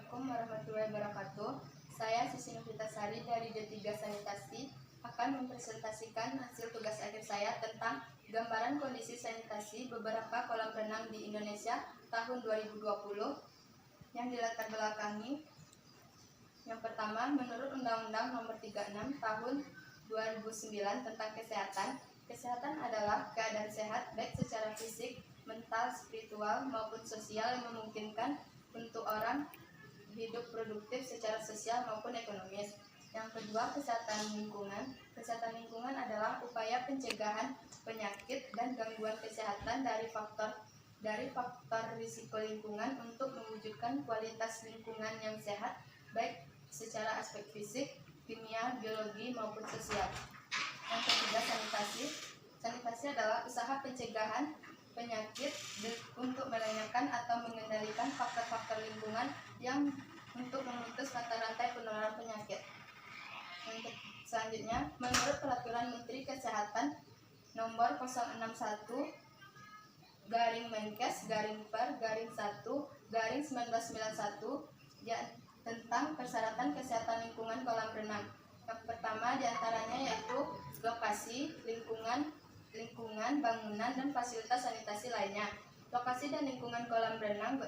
Assalamualaikum warahmatullahi wabarakatuh. Saya Sisi Novitasari dari D3 Sanitasi akan mempresentasikan hasil tugas akhir saya tentang gambaran kondisi sanitasi beberapa kolam renang di Indonesia tahun 2020 yang dilatar belakangi. Yang pertama, menurut Undang-Undang Nomor 36 Tahun 2009 tentang kesehatan, kesehatan adalah keadaan sehat baik secara fisik, mental, spiritual maupun sosial yang memungkinkan untuk orang hidup produktif secara sosial maupun ekonomis. Yang kedua, kesehatan lingkungan. Kesehatan lingkungan adalah upaya pencegahan penyakit dan gangguan kesehatan dari faktor risiko lingkungan untuk mewujudkan kualitas lingkungan yang sehat baik secara aspek fisik, kimia, biologi maupun sosial. Yang ketiga, sanitasi. Sanitasi adalah usaha pencegahan penyakit untuk melenyapkan atau mengendalikan faktor-faktor lingkungan yang untuk memutus mata rantai penularan penyakit. Selanjutnya, menurut Peraturan Menteri Kesehatan Nomor 061/Menkes/Per/1/1991 tentang persyaratan kesehatan lingkungan kolam renang. Yang pertama diantaranya yaitu lokasi, lingkungan, bangunan, dan fasilitas sanitasi lainnya. Lokasi dan lingkungan kolam renang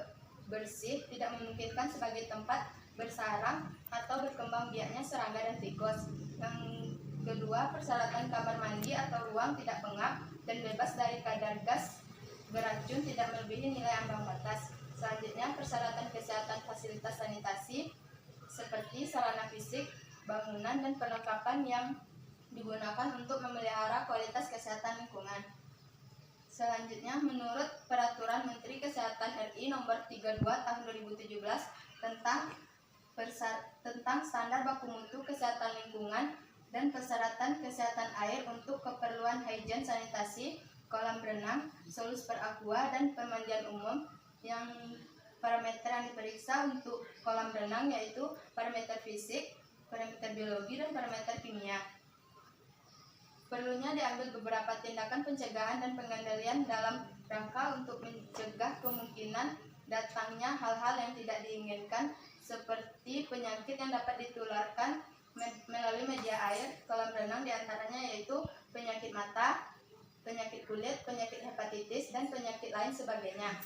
bersih, tidak memungkinkan sebagai tempat bersarang atau berkembang biaknya serangga dan tikus. Yang kedua, persyaratan kamar mandi atau ruang tidak pengap dan bebas dari kadar gas beracun, tidak melebihi nilai ambang batas. Selanjutnya, persyaratan kesehatan fasilitas sanitasi seperti sarana fisik, bangunan, dan perlengkapan yang digunakan untuk memelihara kualitas kesehatan lingkungan. Selanjutnya, menurut Peraturan Menteri Kesehatan RI Nomor 32 Tahun 2017 tentang standar baku mutu kesehatan lingkungan dan persyaratan kesehatan air untuk keperluan higien sanitasi kolam renang, solus per aqua, dan pemandian umum, yang parameter yang diperiksa untuk kolam renang yaitu parameter fisik, parameter biologi, dan parameter kimia. Perlunya diambil beberapa tindakan pencegahan dan pengendalian dalam rangka untuk mencegah kemungkinan datangnya hal-hal yang tidak diinginkan seperti penyakit yang dapat ditularkan melalui media air kolam renang, diantaranya yaitu penyakit mata, penyakit kulit, penyakit hepatitis, dan penyakit lain sebagainya.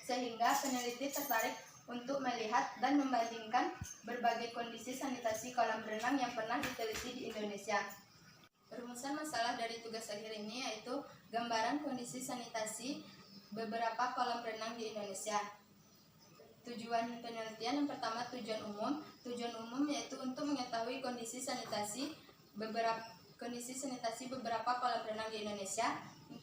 Sehingga peneliti tertarik untuk melihat dan membandingkan berbagai kondisi sanitasi kolam renang yang pernah diteliti di Indonesia. Rumusan masalah dari tugas akhir ini yaitu gambaran kondisi sanitasi beberapa kolam renang di Indonesia. Tujuan penelitian yang pertama, tujuan umum. Tujuan umum yaitu untuk mengetahui kondisi sanitasi beberapa kolam renang di Indonesia.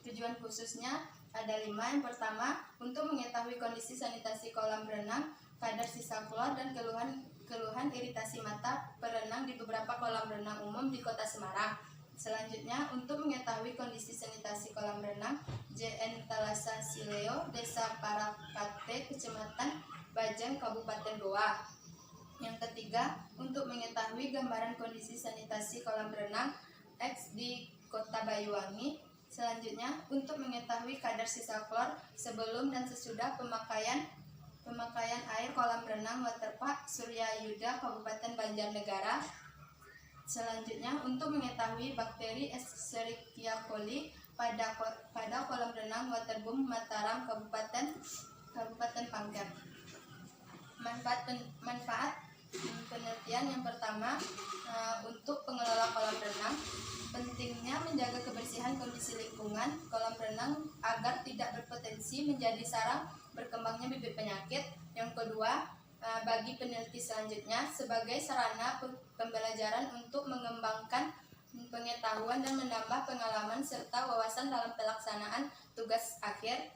Tujuan khususnya ada 5. Yang pertama, untuk mengetahui kondisi sanitasi kolam renang, kadar sisa klor, dan keluhan iritasi mata perenang di beberapa kolam renang umum di Kota Semarang. Selanjutnya, untuk mengetahui kondisi sanitasi kolam renang JN Talasa Sileo, Desa Parakate, Kecamatan Bajang, Kabupaten Goa. Yang ketiga, untuk mengetahui gambaran kondisi sanitasi kolam renang X di Kota Banyuwangi. Selanjutnya, untuk mengetahui kadar sisa klor sebelum dan sesudah pemakaian air kolam renang Waterpark Surya Yuda, Kabupaten Banjarnegara. Selanjutnya, untuk mengetahui bakteri Escherichia coli pada kolam renang Waterboom Mataram, Kabupaten Pangkep. Manfaat penelitian yang pertama, untuk pengelola kolam renang, pentingnya menjaga kebersihan kondisi lingkungan kolam renang agar tidak berpotensi menjadi sarang berkembangnya bibit penyakit. Yang kedua, bagi peneliti selanjutnya sebagai sarana pembelajaran untuk mengembangkan pengetahuan dan menambah pengalaman serta wawasan dalam pelaksanaan tugas akhir.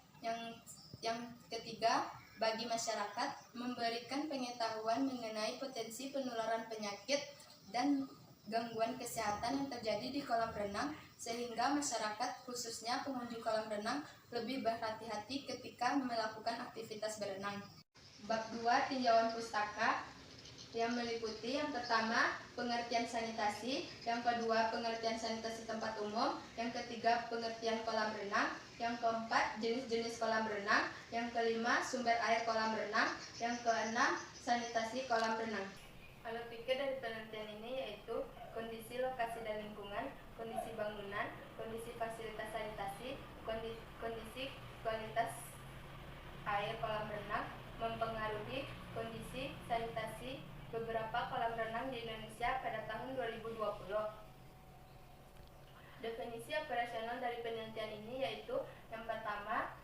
Yang ketiga, bagi masyarakat memberikan pengetahuan mengenai potensi penularan penyakit dan gangguan kesehatan yang terjadi di kolam renang, sehingga masyarakat khususnya pengunjung kolam renang lebih berhati-hati ketika melakukan aktivitas berenang. Bab 2, tinjauan pustaka, yang meliputi yang pertama pengertian sanitasi, yang kedua pengertian sanitasi tempat umum, yang ketiga pengertian kolam renang, Yang keempat, jenis-jenis kolam renang. Yang kelima, sumber air kolam renang. Yang keenam, sanitasi kolam renang. Alat pikir dari penelitian ini yaitu kondisi lokasi dan lingkungan, kondisi bangunan, kondisi fasilitas sanitasi, kondisi kualitas air kolam renang mempengaruhi kondisi sanitasi beberapa kolam renang di Indonesia pada tahun 2020. Definisi operasional dari penelitian ini yaitu yang pertama,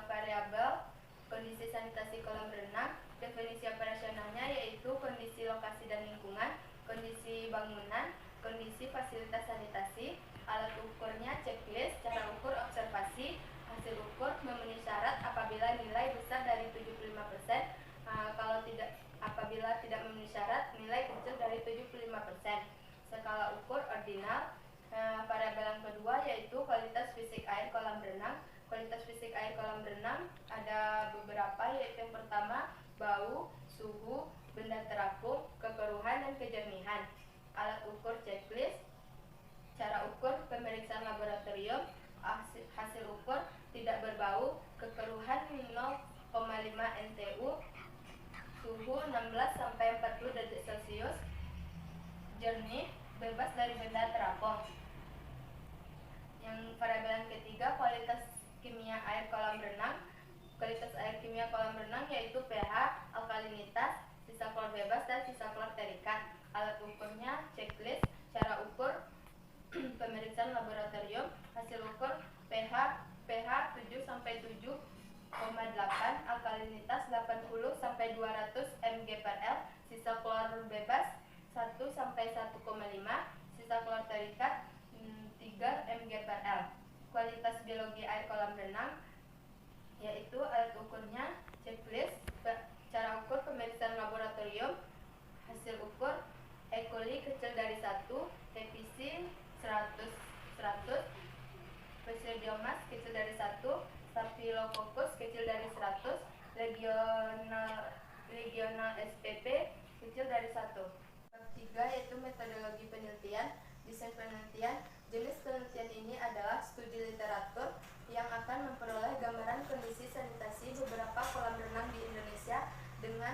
variabel kondisi sanitasi kolam renang. Definisi operasionalnya yaitu kondisi lokasi dan lingkungan, kondisi bangunan, kondisi fasilitas sanitasi. Alat ukurnya checklist, cara ukur observasi, hasil ukur memenuhi syarat apabila nilai besar dari 75%, apabila tidak memenuhi syarat nilai kecil dari 75%. Skala ukur ordinal. Variabel yang kedua yaitu kualitas fisik air kolam renang. Kualitas fisik air kolam renang ada beberapa, yaitu yang pertama, bau, suhu, benda terapung, kekeruhan, dan kejernihan. Alat ukur checklist, cara ukur pemeriksaan laboratorium, hasil ukur tidak berbau, kekeruhan 0,5 NTU, suhu 16-40 derajat Celcius, jernih, bebas dari benda terapung. Yang variabel yang ketiga, kualitas kimia air kolam renang. Kualitas air kimia kolam renang yaitu pH, alkalinitas, sisa klor bebas, dan sisa klor terikat. Alat ukurnya checklist, cara ukur pemeriksaan laboratorium, hasil ukur pH 7-7,8, alkalinitas 80-200 mg/L, sisa klor bebas 1-1,5, sisa klor terikat 3 mg/L. Kualitas biologi air kolam renang yaitu alat ukurnya checklist, cara ukur pemeriksaan laboratorium, hasil ukur E. coli kecil dari 1, Hepisi 100, Pseudiomas kecil dari 1, Staphylococcus kecil dari 100, Legionella SPP kecil dari 1. Bab 3 yaitu metodologi penelitian. Desain penelitian. Jenis penelitian ini adalah studi literatur yang akan memperoleh gambaran kondisi sanitasi beberapa kolam renang di Indonesia dengan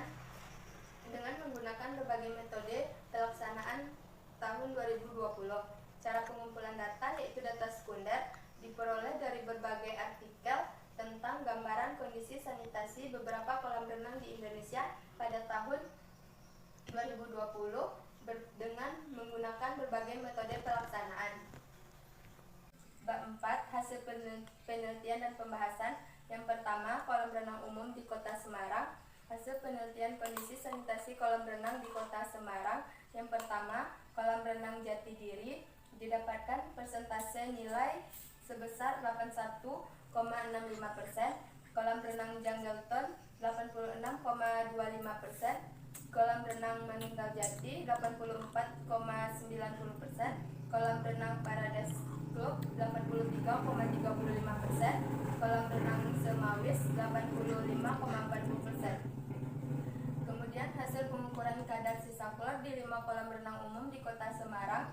menggunakan berbagai metode pelaksanaan tahun 2020. Cara pengumpulan data yaitu data sekunder diperoleh dari berbagai artikel tentang gambaran kondisi sanitasi beberapa kolam renang di Indonesia pada tahun 2020 dengan menggunakan berbagai metode pelaksanaan. Bab 4, hasil penelitian dan pembahasan. Yang pertama, kolam renang umum di Kota Semarang. Hasil penelitian kondisi sanitasi kolam renang di Kota Semarang. Yang pertama, kolam renang Jatidiri didapatkan persentase nilai sebesar 81,65%, kolam renang Janggelton 86,25%, kolam renang Manunggaljati 84,90%, kolam renang Paradise Club 83,35%, kolam renang Semawis 85,40%. Kemudian hasil pengukuran kadar sisa klor di 5 kolam renang umum di Kota Semarang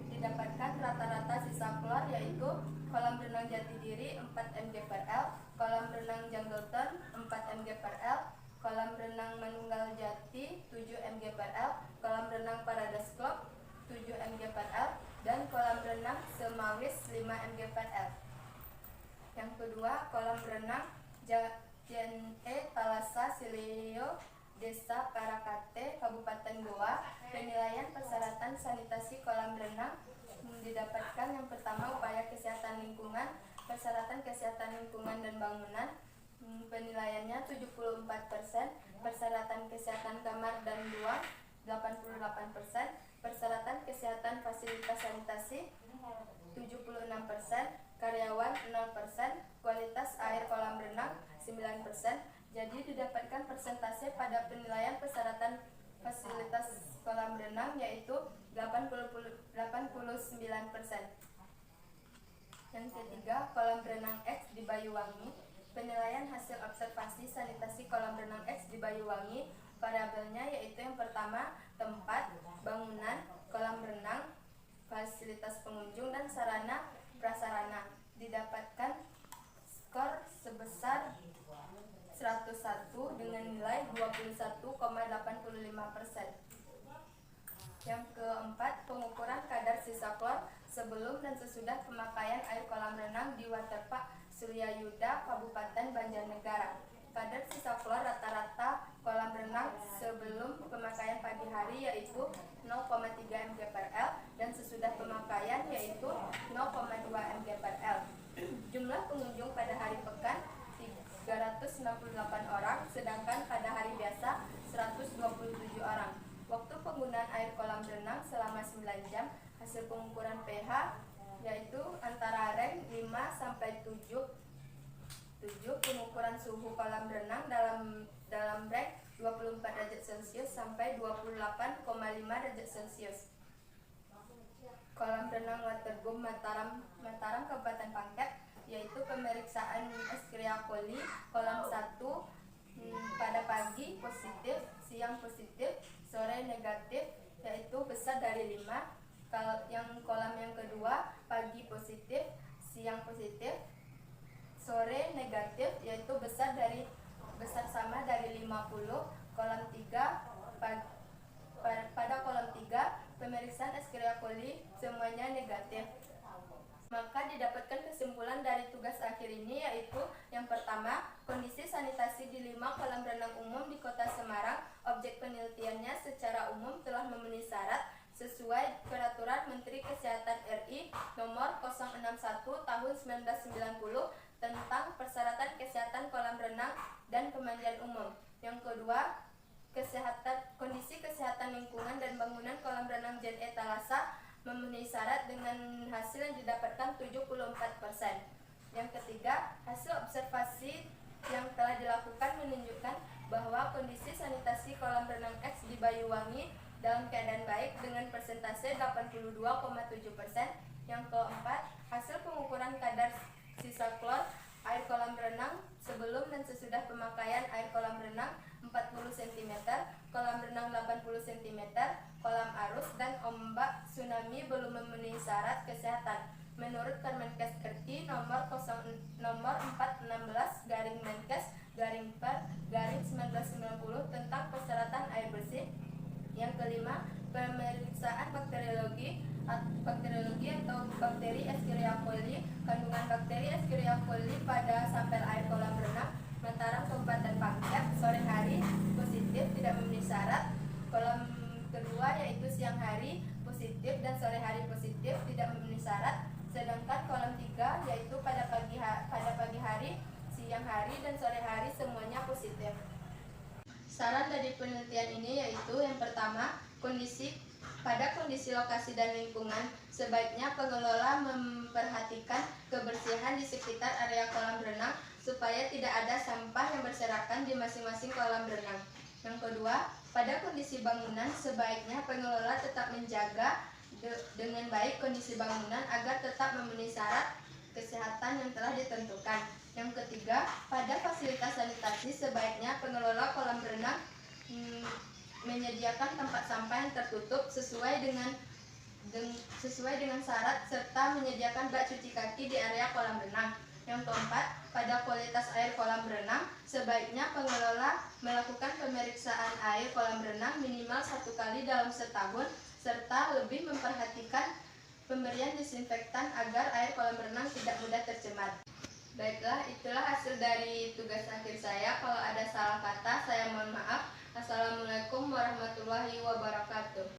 didapatkan rata-rata sisa klor yaitu kolam renang Jatidiri 4 mg/L, kolam renang Janggelton 4 mg/L, kolam renang Manunggaljati 7 mg/L, kolam renang Paradise Club 7 mg/L, dan kolam renang Semawis 5 mg/L. Yang kedua, kolam renang JNE Talasa Sileo Desa Parakate, Kabupaten Goa. Penilaian persyaratan sanitasi kolam renang didapatkan yang pertama, upaya kesehatan lingkungan, persyaratan kesehatan lingkungan dan bangunan. Penilaiannya 74%, persyaratan kesehatan kamar dan buang 88%, persyaratan kesehatan fasilitas sanitasi 76%, karyawan 0%, kualitas air kolam renang 9%. Jadi didapatkan persentase pada penilaian persyaratan fasilitas kolam renang yaitu 89%. Yang ketiga, kolam renang X di Banyuwangi. Penilaian hasil observasi sanitasi kolam renang X di Banyuwangi, variabelnya yaitu yang pertama, tempat, bangunan, kolam renang, fasilitas pengunjung, dan sarana prasarana. Didapatkan skor sebesar 101 dengan nilai 21,85%. Yang keempat, pengukuran kadar sisa klor sebelum dan sesudah pemakaian air kolam renang di Waterpark Suryayuda, Kabupaten Banjarnegara. Kadar sisa klor rata-rata kolam renang sebelum pemakaian pagi hari yaitu 0,3 mg/L dan sesudah pemakaian yaitu 0,2 mg/L. Jumlah pengunjung pada hari pekan 368 orang, sedangkan pada hari biasa 127 orang. Waktu penggunaan air kolam renang selama 9 jam. Hasil pengukuran pH yaitu antara range 5 sampai 7. Pengukuran suhu kolam renang dalam range 24 derajat Celcius sampai 28,5 derajat Celcius. Kolam renang Waterboom Mataram Kabupaten Pangkep yaitu pemeriksaan Escherichia coli kolam 1 pada pagi positif, siang positif, sore negatif yaitu besar dari 5. Yang kolam yang kedua pagi positif, siang positif, sore negatif yaitu besar sama dari 50. Kolam 3 pada kolam 3 pemeriksaan Escherichia coli semuanya negatif. Maka didapatkan kesimpulan dari tugas akhir ini yaitu yang pertama, kondisi sanitasi di 5 kolam renang umum di Kota Semarang, objek penelitiannya secara umum telah memenuhi syarat sesuai Peraturan Menteri Kesehatan RI Nomor 061 Tahun 1990 tentang persyaratan kesehatan kolam renang dan pemandian umum. Yang kedua, kondisi kesehatan lingkungan dan bangunan kolam renang JNE Talasa memenuhi syarat dengan hasil yang didapatkan 74%. Yang ketiga, hasil observasi yang telah dilakukan menunjukkan bahwa kondisi sanitasi kolam renang X di Banyuwangi dalam keadaan baik dengan persentase 82,7%. Yang keempat, hasil pengukuran kadar sisa klor air kolam renang sebelum dan sesudah pemakaian air kolam renang 40 cm, kolam renang 80 cm, kolam arus dan ombak tsunami belum memenuhi syarat kesehatan. Menurut Permenkes RI nomor 416/Menkes/per/1990 tentang persyaratan air bersih. Yang kelima, pemeriksaan bakteriologi atau bakteri Escherichia coli. Kandungan bakteri Escherichia coli pada sampel air kolam renang Mataram Kabupaten Pangkep sore hari positif, tidak memenuhi syarat. Kolam kedua yaitu siang hari positif dan sore hari positif, tidak memenuhi syarat. Sedangkan kolam 3 yaitu pada pagi hari, siang hari dan sore hari semuanya positif. Saran dari penelitian ini yaitu yang pertama, pada kondisi lokasi dan lingkungan, sebaiknya pengelola memperhatikan kebersihan di sekitar area kolam renang supaya tidak ada sampah yang berserakan di masing-masing kolam renang. Yang kedua, pada kondisi bangunan, sebaiknya pengelola tetap menjaga dengan baik kondisi bangunan agar tetap memenuhi syarat kesehatan yang telah ditentukan. Yang ketiga, pada fasilitas sanitasi sebaiknya pengelola kolam renang menyediakan tempat sampah yang tertutup sesuai dengan syarat serta menyediakan bak cuci kaki di area kolam renang. Yang keempat, pada kualitas air kolam renang sebaiknya pengelola melakukan pemeriksaan air kolam renang minimal 1 kali dalam setahun serta lebih memperhatikan pemberian disinfektan agar air kolam renang tidak mudah tercemar. Baiklah, itulah hasil dari tugas akhir saya. Kalau ada salah kata, saya mohon maaf. Assalamualaikum warahmatullahi wabarakatuh.